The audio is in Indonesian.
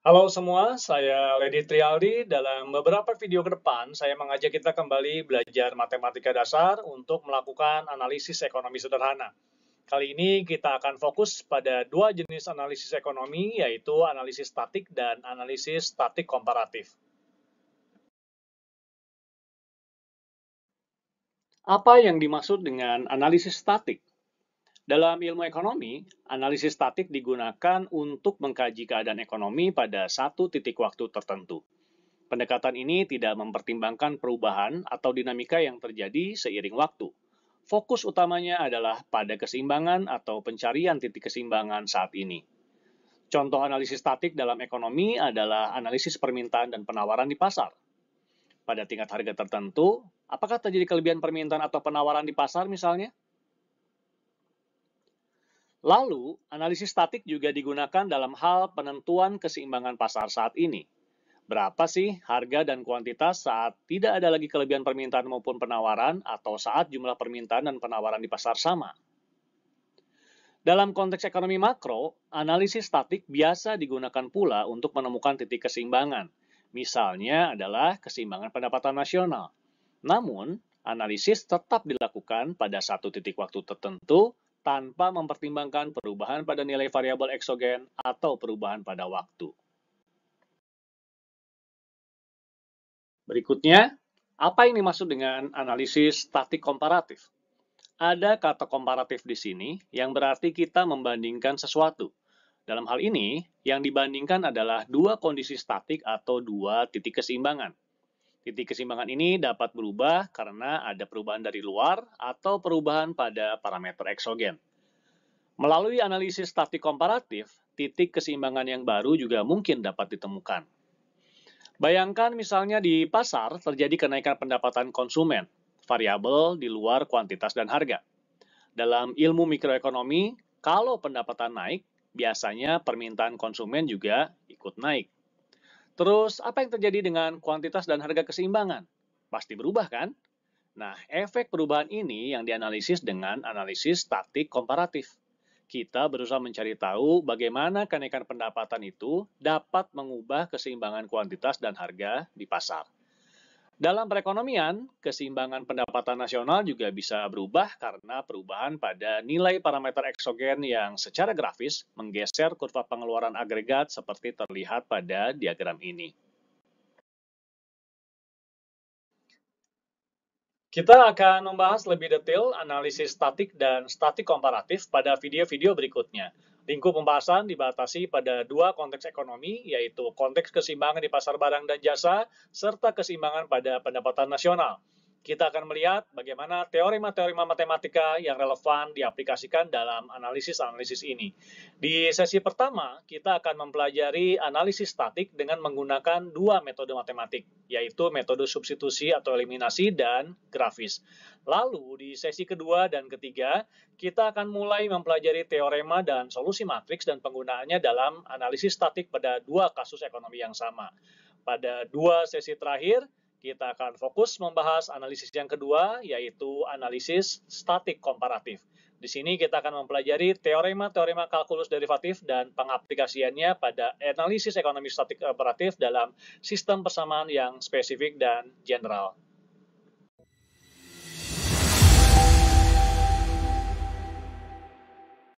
Halo semua, saya Lady Trialdi. Dalam beberapa video ke depan, saya mengajak kita kembali belajar matematika dasar untuk melakukan analisis ekonomi sederhana. Kali ini kita akan fokus pada dua jenis analisis ekonomi, yaitu analisis statik dan analisis statik komparatif. Apa yang dimaksud dengan analisis statik? Dalam ilmu ekonomi, analisis statik digunakan untuk mengkaji keadaan ekonomi pada satu titik waktu tertentu. Pendekatan ini tidak mempertimbangkan perubahan atau dinamika yang terjadi seiring waktu. Fokus utamanya adalah pada keseimbangan atau pencarian titik keseimbangan saat ini. Contoh analisis statik dalam ekonomi adalah analisis permintaan dan penawaran di pasar. Pada tingkat harga tertentu, apakah terjadi kelebihan permintaan atau penawaran di pasar misalnya? Lalu, analisis statik juga digunakan dalam hal penentuan keseimbangan pasar saat ini. Berapa sih harga dan kuantitas saat tidak ada lagi kelebihan permintaan maupun penawaran atau saat jumlah permintaan dan penawaran di pasar sama? Dalam konteks ekonomi makro, analisis statik biasa digunakan pula untuk menemukan titik keseimbangan. Misalnya adalah keseimbangan pendapatan nasional. Namun, analisis tetap dilakukan pada satu titik waktu tertentu tanpa mempertimbangkan perubahan pada nilai variabel eksogen atau perubahan pada waktu. Berikutnya, apa yang dimaksud dengan analisis statik komparatif? Ada kata komparatif di sini yang berarti kita membandingkan sesuatu. Dalam hal ini, yang dibandingkan adalah dua kondisi statik atau dua titik keseimbangan. Titik keseimbangan ini dapat berubah karena ada perubahan dari luar atau perubahan pada parameter eksogen. Melalui analisis statik komparatif, titik keseimbangan yang baru juga mungkin dapat ditemukan. Bayangkan misalnya di pasar terjadi kenaikan pendapatan konsumen, variabel di luar kuantitas dan harga. Dalam ilmu mikroekonomi, kalau pendapatan naik, biasanya permintaan konsumen juga ikut naik. Terus, apa yang terjadi dengan kuantitas dan harga keseimbangan? Pasti berubah kan? Nah, efek perubahan ini yang dianalisis dengan analisis statik komparatif. Kita berusaha mencari tahu bagaimana kenaikan pendapatan itu dapat mengubah keseimbangan kuantitas dan harga di pasar. Dalam perekonomian, keseimbangan pendapatan nasional juga bisa berubah karena perubahan pada nilai parameter eksogen yang secara grafis menggeser kurva pengeluaran agregat seperti terlihat pada diagram ini. Kita akan membahas lebih detail analisis statik dan statik komparatif pada video-video berikutnya. Lingkup pembahasan dibatasi pada dua konteks ekonomi, yaitu konteks keseimbangan di pasar barang dan jasa, serta keseimbangan pada pendapatan nasional. Kita akan melihat bagaimana teorema-teorema matematika yang relevan diaplikasikan dalam analisis-analisis ini. Di sesi pertama, kita akan mempelajari analisis statik dengan menggunakan dua metode matematik, yaitu metode substitusi atau eliminasi dan grafis. Lalu, di sesi kedua dan ketiga, kita akan mulai mempelajari teorema dan solusi matriks dan penggunaannya dalam analisis statik pada dua kasus ekonomi yang sama. Pada dua sesi terakhir, kita akan fokus membahas analisis yang kedua, yaitu analisis statik komparatif. Di sini kita akan mempelajari teorema-teorema kalkulus derivatif dan pengaplikasiannya pada analisis ekonomi statik komparatif dalam sistem persamaan yang spesifik dan general.